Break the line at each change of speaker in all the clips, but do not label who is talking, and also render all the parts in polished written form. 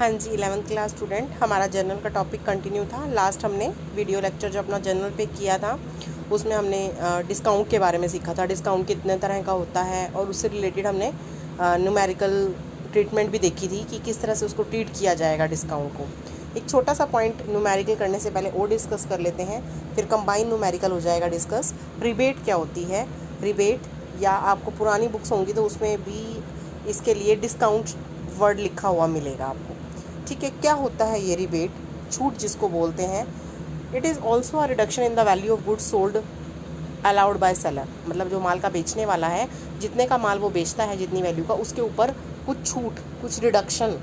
हाँ जी, 11th class student, हमारा journal का टॉपिक कंटिन्यू था। लास्ट हमने वीडियो लेक्चर जो अपना जर्नल पे किया था उसमें हमने डिस्काउंट के बारे में सीखा था। डिस्काउंट कितने तरह का होता है और उससे रिलेटेड हमने न्यूमेरिकल ट्रीटमेंट भी देखी थी कि किस तरह से उसको ट्रीट किया जाएगा डिस्काउंट को। एक छोटा सा पॉइंट न्यूमेरिकल करने से पहले और डिस्कस कर लेते हैं, फिर कंबाइन न्यूमेरिकल हो जाएगा डिस्कस। रिबेट क्या होती है? रिबेट, या आपको पुरानी बुक्स होंगी तो उसमें भी इसके लिए डिस्काउंट वर्ड लिखा हुआ मिलेगा आपको। ठीक है, क्या होता है ये रिबेट? छूट जिसको बोलते हैं। It is also a reduction in the value of goods sold allowed by seller. मतलब जो माल का बेचने वाला है, जितने का माल वो बेचता है, जितनी वैल्यू का, उसके ऊपर कुछ छूट, कुछ रिडक्शन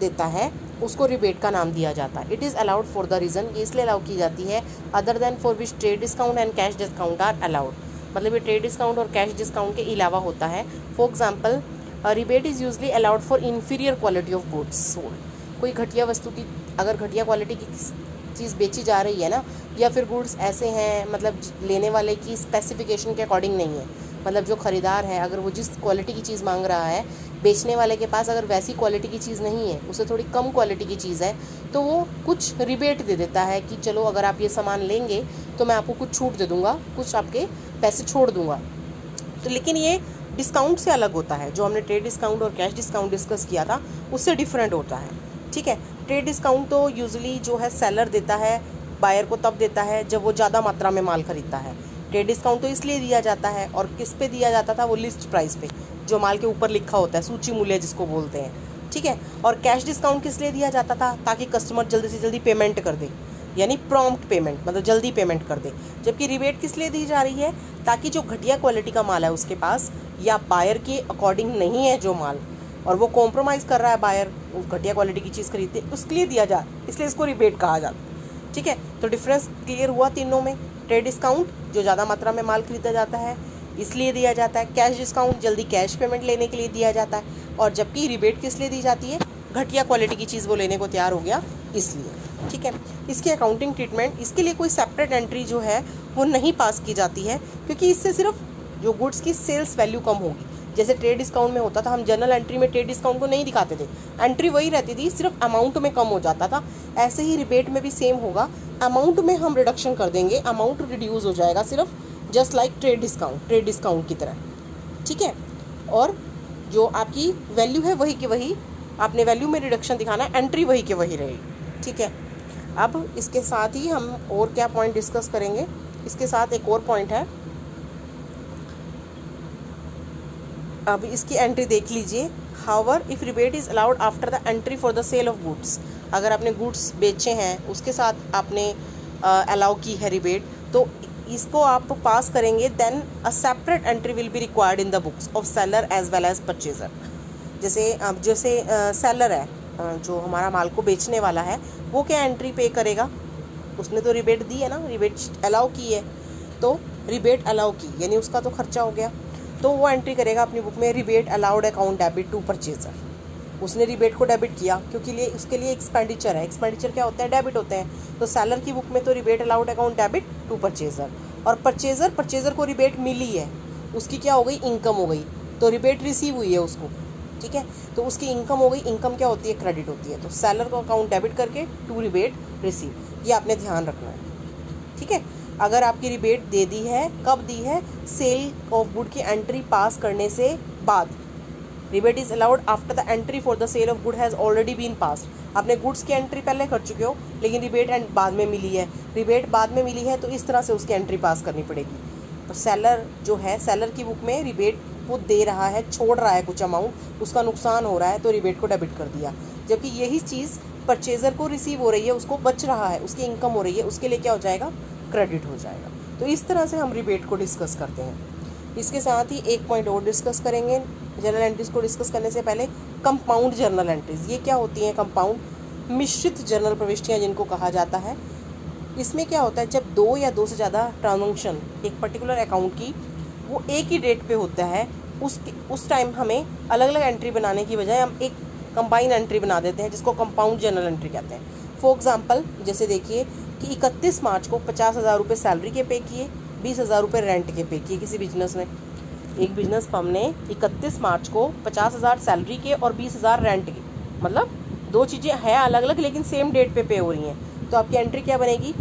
देता है, उसको रिबेट का नाम दिया जाता है। It is allowed for the reason, ये इसलिए अलाउ की जाती है other than for which trade discount and cash discount are allowed. मतलब ये ट्रेड डिस्काउंट और कैश डिस्काउंट के अलावा होता है। For example, rebate is usually allowed for inferior quality of goods sold. कोई घटिया वस्तु की, अगर घटिया क्वालिटी की चीज़ बेची जा रही है ना, या फिर गुड्स ऐसे हैं, मतलब लेने वाले की स्पेसिफिकेशन के अकॉर्डिंग नहीं है, मतलब जो ख़रीदार है अगर वो जिस क्वालिटी की चीज़ मांग रहा है, बेचने वाले के पास अगर वैसी क्वालिटी की चीज़ नहीं है, उसे थोड़ी कम क्वालिटी की चीज़ है, तो वो कुछ रिबेट दे देता है कि चलो अगर आप ये सामान लेंगे तो मैं आपको कुछ छूट दे दूँगा, कुछ आपके पैसे छोड़ दूँगा। तो लेकिन ये डिस्काउंट से अलग होता है। जो हमने ट्रेड डिस्काउंट और कैश डिस्काउंट डिस्कस किया था उससे डिफरेंट होता है। ठीक है, ट्रेड डिस्काउंट तो यूजुअली जो है सेलर देता है बायर को, तब देता है जब वो ज़्यादा मात्रा में माल खरीदता है। ट्रेड डिस्काउंट तो इसलिए दिया जाता है, और किस पे दिया जाता था? वो लिस्ट प्राइस पे, जो माल के ऊपर लिखा होता है, सूची मूल्य जिसको बोलते हैं। ठीक है, और कैश डिस्काउंट किस लिए दिया जाता था? ताकि कस्टमर जल्दी से जल्दी पेमेंट कर दे, यानी प्रॉम्प्ट पेमेंट, मतलब जल्दी पेमेंट कर दे। जबकि रिबेट किस लिए दी जा रही है? ताकि जो घटिया क्वालिटी का माल है उसके पास, या बायर के अकॉर्डिंग नहीं है जो माल, और वो कॉम्प्रोमाइज़ कर रहा है बायर, घटिया क्वालिटी की चीज़ खरीदते, उसके लिए दिया जा, इसलिए इसको रिबेट कहा जाता है। ठीक है, तो डिफरेंस क्लियर हुआ तीनों में। ट्रेड डिस्काउंट जो ज़्यादा मात्रा में माल खरीदा जाता है इसलिए दिया जाता है। कैश डिस्काउंट जल्दी कैश पेमेंट लेने के लिए दिया जाता है। और जबकि रिबेट किस लिए दी जाती है? घटिया क्वालिटी की चीज़ वो लेने को तैयार हो गया इसलिए। ठीक है, इसकी अकाउंटिंग ट्रीटमेंट, इसके लिए कोई सेपरेट एंट्री जो है वो नहीं पास की जाती है, क्योंकि इससे सिर्फ जो गुड्स की सेल्स वैल्यू कम होगी। जैसे ट्रेड डिस्काउंट में होता था, हम जनरल एंट्री में ट्रेड डिस्काउंट को नहीं दिखाते थे, एंट्री वही रहती थी, सिर्फ अमाउंट में कम हो जाता था। ऐसे ही रिबेट में भी सेम होगा, अमाउंट में हम रिडक्शन कर देंगे, अमाउंट रिड्यूस हो जाएगा, सिर्फ जस्ट लाइक ट्रेड डिस्काउंट की तरह। ठीक है, और जो आपकी वैल्यू है वही की वही, आपने वैल्यू में रिडक्शन दिखाना है, एंट्री वही के वही रहेगी। ठीक है, अब इसके साथ ही हम और क्या पॉइंट डिस्कस करेंगे? इसके साथ एक और पॉइंट है, अब इसकी एंट्री देख लीजिए। However if rebate is allowed after the entry for the sale of goods, अगर आपने गुड्स बेचे हैं उसके साथ आपने अलाउ की है रिबेट, तो इसको आप पास करेंगे, then a separate entry will be required in the books of seller as well as purchaser. जैसे सेलर है, जो हमारा माल को बेचने वाला है, वो क्या एंट्री पे करेगा? उसने तो रिबेट दी है ना, रिबेट अलाउ की है, तो रिबेट अलाउ की यानी उसका तो खर्चा हो गया, तो वो एंट्री करेगा अपनी बुक में, rebate allowed account debit to purchaser. उसने रिबेट को डेबिट किया क्योंकि उसके लिए एक्सपेंडिचर है। एक्सपेंडिचर क्या होते हैं? डेबिट होते हैं। तो सेलर की बुक में तो rebate allowed account debit to purchaser, और परचेजर को रिबेट मिली है, उसकी क्या हो गई? इनकम हो गई, तो रिबेट रिसीव हुई है उसको। ठीक है, तो उसकी इनकम हो गई। इनकम क्या होती है? क्रेडिट होती है। तो सेलर को अकाउंट डेबिट करके टू रिबेट रिसीव, ये आपने ध्यान रखना है। ठीक है, अगर आपकी रिबेट दे दी है, कब दी है? सेल ऑफ गुड की एंट्री पास करने से बाद। Rebate is allowed after the entry for the sale of good has already been passed. आपने गुड्स की एंट्री पहले कर चुके हो, लेकिन रिबेट बाद में मिली है। रिबेट बाद में मिली है तो इस तरह से उसकी एंट्री पास करनी पड़ेगी। तो सेलर जो है, सेलर की बुक में रिबेट वो दे रहा है, छोड़ रहा है कुछ अमाउंट, उसका नुकसान हो रहा है, तो रिबेट को डेबिट कर दिया। जबकि यही चीज़ परचेजर को रिसीव हो रही है, उसको बच रहा है, उसकी इनकम हो रही है, उसके लिए क्या हो जाएगा? क्रेडिट हो जाएगा। तो इस तरह से हम रिबेट को डिस्कस करते हैं। इसके साथ ही एक पॉइंट और डिस्कस करेंगे जर्नल एंट्रीज को डिस्कस करने से पहले। कंपाउंड जर्नल एंट्रीज, ये क्या होती हैं? कंपाउंड, मिश्रित जर्नल प्रविष्टियाँ जिनको कहा जाता है। इसमें क्या होता है? जब दो या दो से ज़्यादा ट्रांजैक्शन एक पर्टिकुलर अकाउंट की वो एक ही डेट पे होता है, उस टाइम हमें अलग अलग एंट्री बनाने की बजाय हम एक कंबाइन एंट्री बना देते हैं, जिसको कंपाउंड जर्नल एंट्री कहते हैं। फॉर एग्जांपल, जैसे देखिए कि 31 मार्च को 50,000 रुपये सैलरी के पे किए, 20,000 रुपये रेंट के पे किए किसी बिजनेस ने। एक बिजनेस फर्म ने 31 मार्च को 50,000 सैलरी के और 20,000 रेंट के मतलब दो चीज़ें हैं अलग अलग लेकिन सेम डेट पे हो रही हैं। तो आपकी एंट्री क्या बनेगी,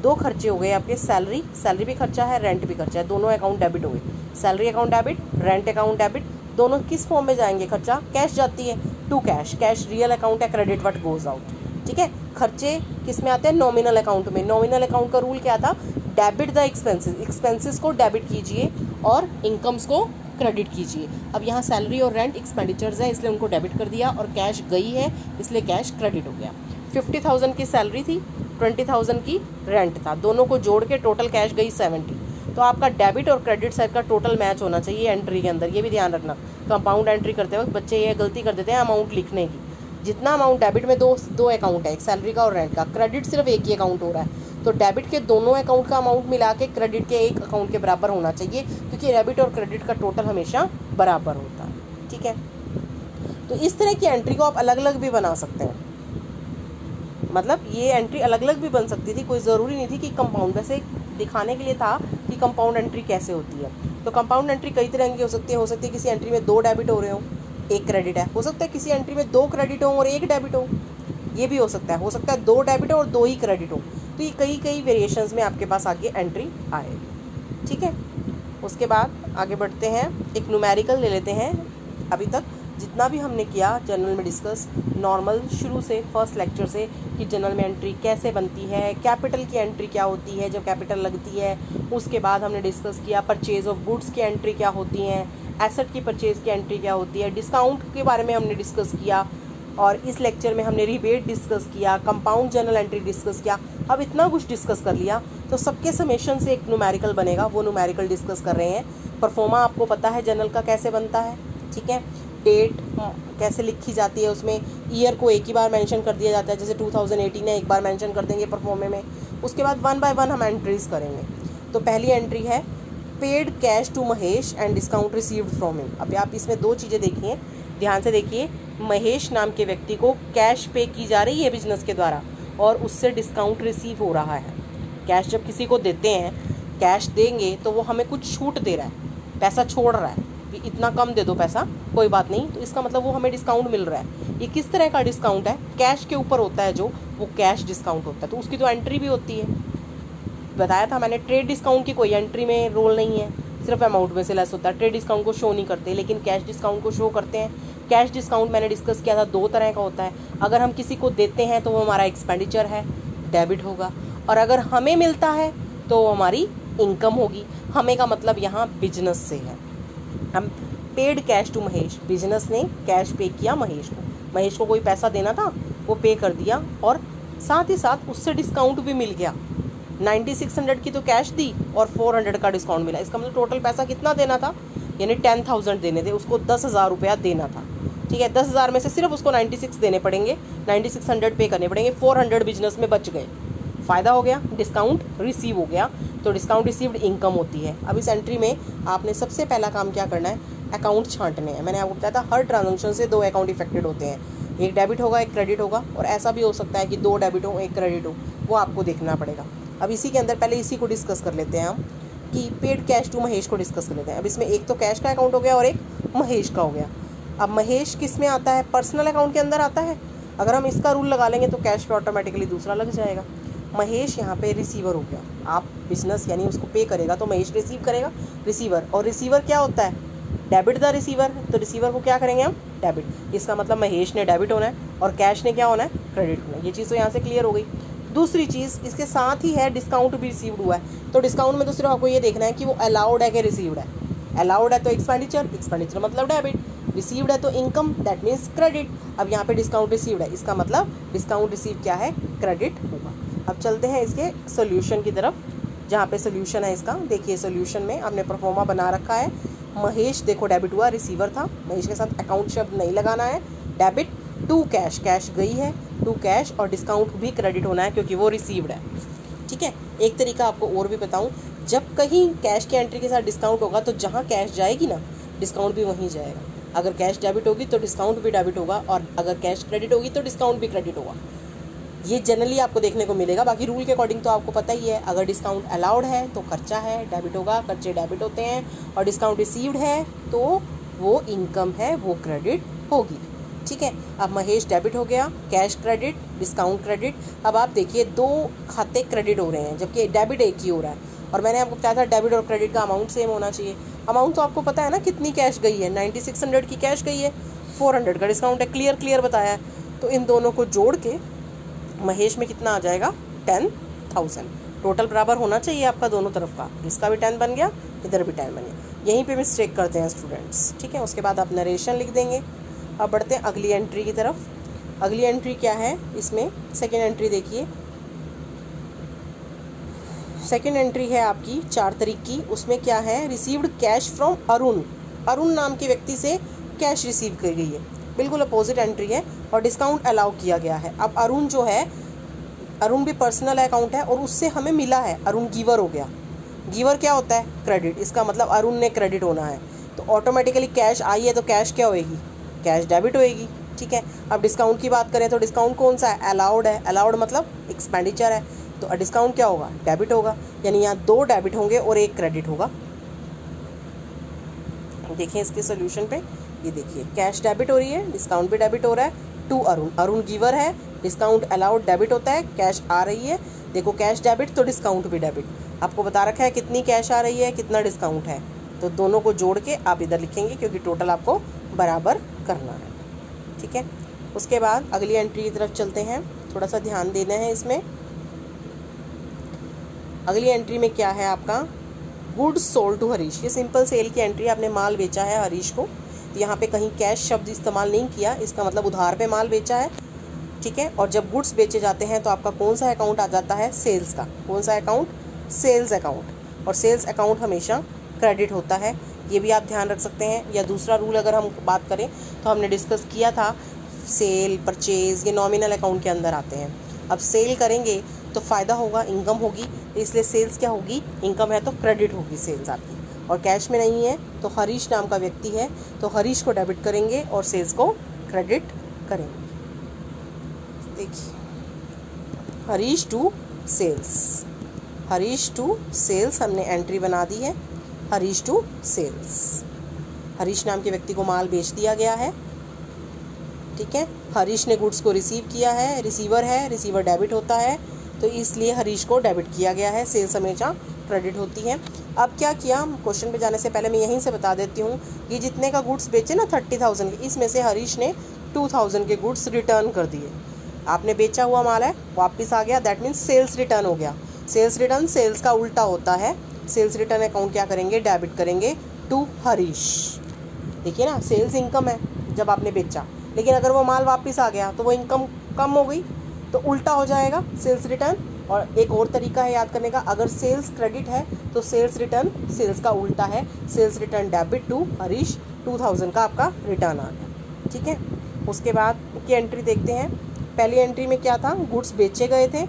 दो खर्चे हो गए आपके, सैलरी भी खर्चा है, रेंट भी खर्चा है, दोनों अकाउंट डेबिट हो गए। Salary account debit, rent account debit, दोनों किस फॉर्म में जाएंगे, खर्चा कैश जाती है to cash, cash real account है, क्रेडिट व्हाट गोज आउट। ठीक है, खर्चे किस में आते हैं, नॉमिनल अकाउंट में। नॉमिनल अकाउंट का रूल क्या था, डेबिट द एक्सपेंसेस, एक्सपेंसेस को डेबिट कीजिए और इनकम्स को क्रेडिट कीजिए। अब यहाँ सैलरी और रेंट एक्सपेंडिचर्स है इसलिए उनको डेबिट कर दिया, और कैश गई है इसलिए कैश क्रेडिट हो गया। 50,000 की सैलरी थी, 20,000 की रेंट था, दोनों को जोड़ के टोटल कैश गई 70। तो आपका डेबिट और क्रेडिट साइड का टोटल मैच होना चाहिए एंट्री के अंदर, ये भी ध्यान रखना। कंपाउंड एंट्री करते वक्त बच्चे ये गलती कर देते हैं अमाउंट लिखने की। जितना अमाउंट डेबिट में दो अकाउंट है, एक सैलरी का और रेंट का, क्रेडिट सिर्फ एक ही अकाउंट हो रहा है, तो डेबिट के दोनों अकाउंट का अमाउंट मिला के क्रेडिट के एक अकाउंट के बराबर होना चाहिए, क्योंकि डेबिट और क्रेडिट का टोटल हमेशा बराबर होता है। ठीक है, तो इस तरह की एंट्री को आप अलग अलग भी बना सकते हैं, मतलब ये एंट्री अलग अलग भी बन सकती थी, कोई ज़रूरी नहीं थी कि कंपाउंड, वैसे दिखाने के लिए था कि कंपाउंड एंट्री कैसे होती है। तो कंपाउंड एंट्री कई तरह की हो सकती है किसी एंट्री में दो डेबिट हो रहे हो, एक क्रेडिट है, हो सकता है किसी एंट्री में दो क्रेडिट हो और एक डेबिट हो, ये भी हो सकता है दो डेबिट हो और दो ही क्रेडिट हो। तो ये कई वेरिएशंस में आपके पास आगे एंट्री आएगी। ठीक है, उसके बाद आगे बढ़ते हैं, एक न्यूमेरिकल ले लेते हैं। अभी तक जितना भी हमने किया जनरल में डिस्कस, नॉर्मल शुरू से फर्स्ट लेक्चर से, कि जनरल में एंट्री कैसे बनती है, कैपिटल की एंट्री क्या होती है जब कैपिटल लगती है, उसके बाद हमने डिस्कस किया परचेज ऑफ गुड्स की एंट्री क्या होती हैं, एसेट की परचेज की एंट्री क्या होती है, डिस्काउंट के बारे में हमने डिस्कस किया, और इस लेक्चर में हमने रिबेट डिस्कस किया, कंपाउंड जनरल एंट्री डिस्कस किया। अब इतना कुछ डिस्कस कर लिया तो सबके समेशन से एक न्यूमेरिकल बनेगा, वो न्यूमेरिकल डिस्कस कर रहे हैं। परफॉर्मा आपको पता है जनरल का कैसे बनता है, ठीक है, डेट कैसे लिखी जाती है, उसमें ईयर को एक ही बार मेंशन कर दिया जाता है, जैसे 2018 है, एक बार मेंशन कर देंगे परफॉर्मे में। उसके बाद 1 बाय 1 हम एंट्रीज करेंगे। तो पहली एंट्री है paid cash to Mahesh and discount received from him. अब आप इसमें दो चीज़ें देखिए, ध्यान से देखिए, महेश नाम के व्यक्ति को कैश पे की जा रही है बिजनेस के द्वारा और उससे डिस्काउंट रिसीव हो रहा है। कैश जब किसी को देते हैं, कैश देंगे तो वो हमें कुछ छूट दे रहा है, पैसा छोड़ रहा है, इतना कम दे दो पैसा, कोई बात नहीं, तो इसका मतलब वो हमें डिस्काउंट मिल रहा है। ये किस तरह का डिस्काउंट है, कैश के ऊपर होता है जो, वो कैश डिस्काउंट होता है, तो उसकी तो एंट्री भी होती है। बताया था मैंने, ट्रेड डिस्काउंट की कोई एंट्री में रोल नहीं है, सिर्फ अमाउंट में से लेस होता है। ट्रेड डिस्काउंट को शो नहीं करते, लेकिन कैश डिस्काउंट को शो करते हैं। कैश डिस्काउंट मैंने डिस्कस किया था, दो तरह का होता है। अगर हम किसी को देते हैं तो वो हमारा एक्सपेंडिचर है, डेबिट होगा, और अगर हमें मिलता है तो वो हमारी इनकम होगी। हमें का मतलब यहाँ बिजनेस से है। हम paid cash to Mahesh, business ने कैश पे किया महेश को, महेश को कोई पैसा देना था, वो पे कर दिया, और साथ ही साथ उससे डिस्काउंट भी मिल गया। 9600 की तो कैश दी और 400 का डिस्काउंट मिला। इसका मतलब टोटल पैसा कितना देना था, यानी 10,000 देने थे, उसको 10,000 रुपया देना था। ठीक है, 10,000 में से सिर्फ उसको 96 देने पड़ेंगे, 9600 पे करने पड़ेंगे, 400 बिजनेस में बच गए, फ़ायदा हो गया, डिस्काउंट रिसीव हो गया। तो डिस्काउंट रिसीव्ड इनकम होती है। अब इस एंट्री में आपने सबसे पहला काम क्या करना है, अकाउंट छांटने हैं। मैंने आपको बताया था हर ट्रांजैक्शन से दो अकाउंट इफेक्टेड होते हैं, एक डेबिट होगा एक क्रेडिट होगा, और ऐसा भी हो सकता है कि दो डेबिट हो एक क्रेडिट हो, वो आपको देखना पड़ेगा। अब इसी के अंदर पहले इसी को डिस्कस कर लेते हैं हम, कि पेड कैश टू महेश को डिस्कस कर लेते हैं। अब इसमें एक तो कैश का अकाउंट हो गया और एक महेश का हो गया। अब महेश किस में आता है, पर्सनल अकाउंट के अंदर आता है। अगर हम इसका रूल लगा लेंगे तो कैश पे ऑटोमेटिकली दूसरा लग जाएगा। महेश यहाँ पे रिसीवर हो गया, आप बिजनेस यानी उसको पे करेगा तो महेश रिसीव करेगा, रिसीवर। और रिसीवर क्या होता है, डेबिट द रिसीवर, तो रिसीवर को क्या करेंगे हम, डेबिट। इसका मतलब महेश ने डेबिट होना है और कैश ने क्या होना है, क्रेडिट होना है। ये चीज़ तो यहाँ से क्लियर हो गई। दूसरी चीज़ इसके साथ ही है, डिस्काउंट भी रिसीव्ड हुआ है। तो डिस्काउंट में तो सिर्फ आपको ये देखना है कि वो अलाउड है कि रिसीव्ड है। अलाउड है तो एक्सपेंडिचर, एक्सपेंडिचर मतलब डेबिट, रिसीव्ड है तो इनकम, दैट मीन्स क्रेडिट। अब यहाँ पे डिस्काउंट रिसीव्ड है, इसका मतलब डिस्काउंट रिसीव क्या है, क्रेडिट होगा। अब चलते हैं इसके सोल्यूशन की तरफ, जहाँ पे सोल्यूशन है इसका। देखिए सोल्यूशन में हमने परफॉर्मा बना रखा है। महेश देखो डेबिट हुआ, रिसीवर था, महेश के साथ अकाउंट शब्द नहीं लगाना है। डेबिट टू कैश, कैश गई है टू कैश, और डिस्काउंट भी क्रेडिट होना है क्योंकि वो रिसीव्ड है। ठीक है, एक तरीका आपको और भी बताऊं, जब कहीं कैश की एंट्री के साथ डिस्काउंट होगा तो जहाँ कैश जाएगी ना, डिस्काउंट भी वहीं जाएगा। अगर कैश डेबिट होगी तो डिस्काउंट भी डेबिट होगा, और अगर कैश क्रेडिट होगी तो डिस्काउंट भी क्रेडिट होगा। ये जनरली आपको देखने को मिलेगा, बाकी रूल के अकॉर्डिंग तो आपको पता ही है। अगर डिस्काउंट अलाउड है तो खर्चा है, डेबिट होगा, खर्चे डेबिट होते हैं, और डिस्काउंट रिसीव्ड है तो वो इनकम है, वो क्रेडिट होगी। ठीक है। अब महेश डेबिट हो गया, कैश क्रेडिट, डिस्काउंट क्रेडिट। अब आप देखिए 2 खाते क्रेडिट हो रहे हैं जबकि डेबिट एक ही हो रहा है। और मैंने आपको बताया था डेबिट और क्रेडिट का अमाउंट सेम होना चाहिए। अमाउंट तो आपको पता है ना कितनी कैश गई है, 9600 की कैश गई है, 400 का डिस्काउंट है, क्लियर बताया है। तो इन दोनों को जोड़ के महेश में कितना आ जाएगा, 10,000। टोटल बराबर होना चाहिए आपका दोनों तरफ का, इसका भी 10 बन गया, इधर भी 10 बन गया। यहीं पे मिस्टेक करते हैं स्टूडेंट्स, ठीक है। उसके बाद आप नरेशन लिख देंगे। अब बढ़ते हैं अगली एंट्री की तरफ। अगली एंट्री क्या है, इसमें सेकेंड एंट्री देखिए। सेकेंड एंट्री है आपकी 4 तारीख की। उसमें क्या है, received cash from Arun. Arun नाम के व्यक्ति से कैश रिसीव की गई है, बिल्कुल अपोजिट एंट्री है। और डिस्काउंट अलाउ किया गया है। अब अरुण जो है, अरुण भी पर्सनल अकाउंट है और उससे हमें मिला है, अरुण गिवर हो गया। गिवर क्या होता है, क्रेडिट। इसका मतलब अरुण ने क्रेडिट होना है, तो ऑटोमेटिकली कैश आई है तो कैश क्या होएगी, कैश डेबिट होएगी, ठीक है। अब डिस्काउंट की बात करें तो डिस्काउंट कौन सा है, अलाउड है। अलाउड मतलब एक्सपेंडिचर है, तो डिस्काउंट क्या होगा, डेबिट होगा। यानी यहाँ 2 डेबिट होंगे और 1 क्रेडिट होगा। देखिए इसके सोल्यूशन पे, ये देखिए कैश डेबिट हो रही है, डिस्काउंट भी डेबिट हो रहा है टू अरुण। अरुण गिवर है, डिस्काउंट अलाउड डेबिट होता है, कैश आ रही है। देखो कैश डेबिट तो डिस्काउंट भी डेबिट। आपको बता रखा है कितनी कैश आ रही है, कितना डिस्काउंट है, तो दोनों को जोड़ के आप इधर लिखेंगे क्योंकि टोटल आपको बराबर करना है, ठीक है। उसके बाद अगली एंट्री की तरफ चलते हैं, थोड़ा सा ध्यान देना है इसमें। अगली एंट्री में क्या है आपका, गुड्स सोल्ड टू हरीश। ये सिंपल सेल की एंट्री, आपने माल बेचा है हरीश को। तो यहाँ पे कहीं कैश शब्द इस्तेमाल नहीं किया, इसका मतलब उधार पे माल बेचा है, ठीक है। और जब गुड्स बेचे जाते हैं तो आपका कौन सा अकाउंट आ जाता है, सेल्स का। कौन सा अकाउंट, सेल्स अकाउंट। और सेल्स अकाउंट हमेशा क्रेडिट होता है, ये भी आप ध्यान रख सकते हैं। या दूसरा रूल अगर हम बात करें तो हमने डिस्कस किया था, सेल परचेज ये नॉमिनल अकाउंट के अंदर आते हैं। अब सेल करेंगे तो फ़ायदा होगा, इनकम होगी, इसलिए सेल्स क्या होगी, इनकम है तो क्रेडिट होगी सेल्स आपकी। और कैश में नहीं है तो हरीश नाम का व्यक्ति है, तो हरीश को डेबिट करेंगे और सेल्स को क्रेडिट करेंगे। देखिए Harish to sales, Harish to sales हमने एंट्री बना दी है। हरीश टू सेल्स, हरीश नाम के व्यक्ति को माल बेच दिया गया है, ठीक है। हरीश ने गुड्स को रिसीव किया है, रिसीवर है, रिसीवर डेबिट होता है, तो इसलिए हरीश को डेबिट किया गया है। सेल्स हमेशा क्रेडिट होती है। अब क्या किया, क्वेश्चन पे जाने से पहले मैं यहीं से बता देती हूँ, ये जितने का गुड्स बेचे ना 30,000 के, इसमें से हरीश ने 2,000 के गुड्स रिटर्न कर दिए। आपने बेचा हुआ माल है वापस आ गया, दैट मीन्स सेल्स रिटर्न हो गया। सेल्स रिटर्न सेल्स का उल्टा होता है। सेल्स रिटर्न अकाउंट क्या करेंगे, डेबिट करेंगे टू हरीश। देखिए ना, सेल्स इनकम है जब आपने बेचा, लेकिन अगर वो माल वापस आ गया तो वो इनकम कम हो गई, तो उल्टा हो जाएगा सेल्स रिटर्न। और एक और तरीका है याद करने का, अगर सेल्स क्रेडिट है तो सेल्स रिटर्न सेल्स का उल्टा है, sales return debit to Harish, 2,000 का आपका रिटर्न आ गया, ठीक है। उसके बाद की एंट्री देखते हैं। पहली एंट्री में क्या था, गुड्स बेचे गए थे,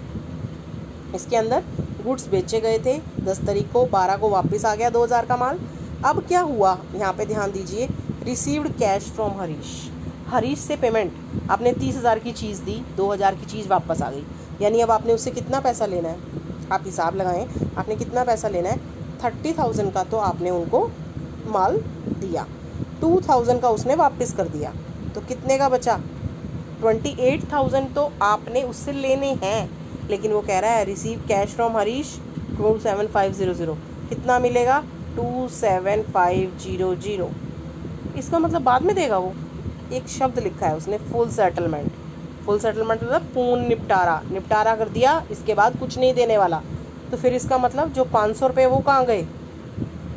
इसके अंदर गुड्स बेचे गए थे 10 तारीख को, 12 को वापस आ गया 2,000 का माल। अब क्या हुआ, यहाँ पे ध्यान दीजिए, received cash from Harish. Harish से पेमेंट, आपने 30,000 की चीज़ दी, 2,000 की चीज़ वापस आ गई, यानी अब आपने उससे कितना पैसा लेना है, आप हिसाब लगाएं, आपने कितना पैसा लेना है, 30,000 का तो आपने उनको माल दिया, 2,000 का उसने वापस कर दिया, तो कितने का बचा, 28,000 तो आपने उससे लेने हैं। लेकिन वो कह रहा है रिसीव कैश फ्रॉम हरीश 27500, कितना मिलेगा, 27500। इसका मतलब बाद में देगा वो, एक शब्द लिखा है उसने, फुल सेटलमेंट। फुल सेटलमेंट मतलब पूर्ण निपटारा, निपटारा कर दिया, इसके बाद कुछ नहीं देने वाला। तो फिर इसका मतलब जो 500 रुपये वो कहाँ गए,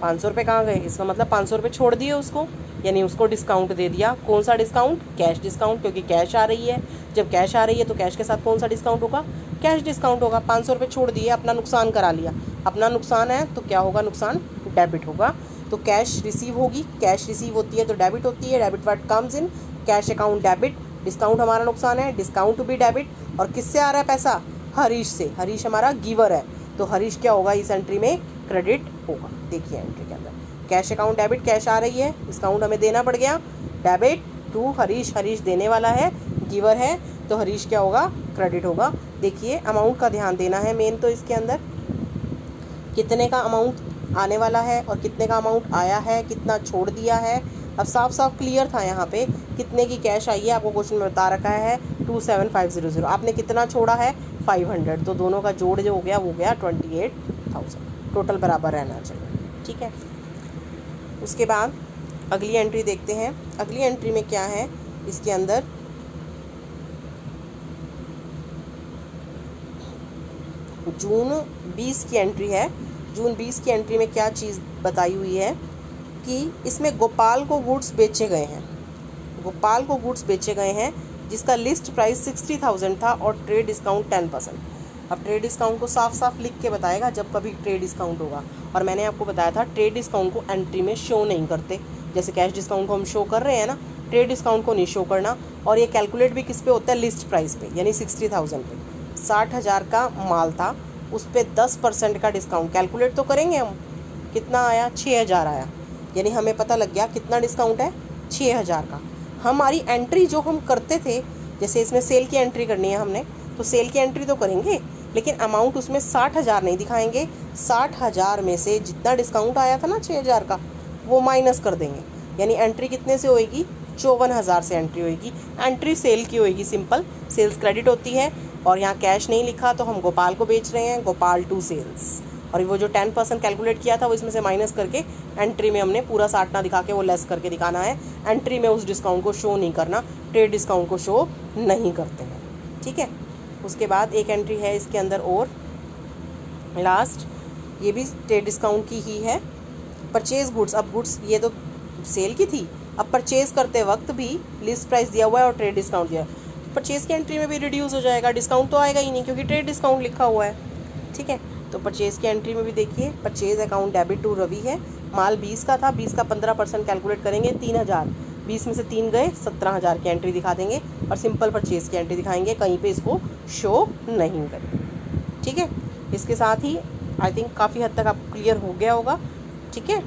500 रुपये कहाँ गए, इसका मतलब 500 रुपये छोड़ दिए उसको, यानी उसको डिस्काउंट दे दिया। कौन सा डिस्काउंट, कैश डिस्काउंट, क्योंकि कैश आ रही है। जब कैश आ रही है तो कैश के साथ कौन सा डिस्काउंट होगा, कैश डिस्काउंट होगा। 500 रुपये छोड़ दिए, अपना नुकसान करा लिया, अपना नुकसान है तो क्या होगा, नुकसान डेबिट होगा। तो कैश रिसीव होगी, कैश रिसीव होती है तो डेबिट होती है, debit what comes in cash account debit. Discount हमारा नुकसान है, डिस्काउंट टू बी डेबिट। और किससे आ रहा है पैसा, हरीश से, हरीश हमारा गिवर है, तो हरीश क्या होगा इस एंट्री में, क्रेडिट होगा। देखिए एंट्री के अंदर कैश अकाउंट डेबिट, कैश आ रही है, डिस्काउंट हमें देना पड़ गया, डेबिट टू हरीश, हरीश देने वाला है, गिवर है, तो हरीश क्या होगा, क्रेडिट होगा। देखिए अमाउंट का ध्यान देना है मेन, तो इसके अंदर कितने का अमाउंट आने वाला है और कितने का अमाउंट आया है, कितना छोड़ दिया है। अब साफ साफ क्लियर था यहाँ पे कितने की कैश आई है, आपको क्वेश्चन में बता रखा है 27500, आपने कितना छोड़ा है 500, तो दोनों का जोड़ जो हो गया वो गया 28,000, टोटल बराबर रहना चाहिए। ठीक है, उसके बाद अगली एंट्री देखते हैं। अगली एंट्री में क्या है, इसके अंदर जून 20 की एंट्री है। जून 20 की एंट्री में क्या चीज़ बताई हुई है कि इसमें गोपाल को गुड्स बेचे गए हैं, गोपाल को गुड्स बेचे गए हैं जिसका लिस्ट प्राइस 60,000 था और ट्रेड डिस्काउंट 10%। अब ट्रेड डिस्काउंट को साफ साफ लिख के बताएगा जब कभी ट्रेड डिस्काउंट होगा, और मैंने आपको बताया था ट्रेड डिस्काउंट को एंट्री में शो नहीं करते, जैसे कैश डिस्काउंट को हम शो कर रहे हैं ना, ट्रेड डिस्काउंट को नहीं शो करना। और ये कैलकुलेट भी किस पे होता है, लिस्ट प्राइस पे, यानी 60,000 पे 60,000 का माल था, उस पर 10% का डिस्काउंट कैलकुलेट तो करेंगे हम, कितना आया 6,000 आया, यानी हमें पता लग गया कितना डिस्काउंट है 6,000 का। हमारी एंट्री जो हम करते थे, जैसे इसमें सेल की एंट्री करनी है हमने, तो सेल की एंट्री तो करेंगे लेकिन अमाउंट उसमें 60,000 नहीं दिखाएंगे, 60,000 में से जितना डिस्काउंट आया था ना 6,000 का वो माइनस कर देंगे, यानी एंट्री कितने से होएगी 54,000 से एंट्री होएगी। एंट्री सेल की होएगी, सिंपल सेल्स क्रेडिट होती है, और यहाँ कैश नहीं लिखा तो हम गोपाल को बेच रहे हैं, गोपाल टू सेल्स, और वो जो 10% कैलकुलेट किया था वो इसमें से माइनस करके एंट्री में हमने पूरा 60 ना दिखा के वो लेस करके दिखाना है। एंट्री में उस डिस्काउंट को शो नहीं करना, ट्रेड डिस्काउंट को शो नहीं करते हैं। ठीक है, उसके बाद एक एंट्री है इसके अंदर और लास्ट, ये भी ट्रेड डिस्काउंट की ही है, परचेज गुड्स। अब गुड्स ये तो सेल की थी, अब परचेज करते वक्त भी लिस्ट प्राइस दिया हुआ है और ट्रेड डिस्काउंट दिया है, परचेज की एंट्री में भी रिड्यूस हो जाएगा, डिस्काउंट तो आएगा ही नहीं क्योंकि ट्रेड डिस्काउंट लिखा हुआ है। ठीक है, तो परचेज की एंट्री में भी देखिए, purchase account debit to Ravi है, माल 20 का था, 20 का 15% कैलकुलेट करेंगे 3,000, 20 में से 3 गए 17,000 की एंट्री दिखा देंगे और सिंपल परचेज की एंट्री दिखाएंगे, कहीं पे इसको शो नहीं करेंगे। ठीक है, इसके साथ ही आई थिंक काफ़ी हद तक आपको क्लियर हो गया होगा। ठीक है।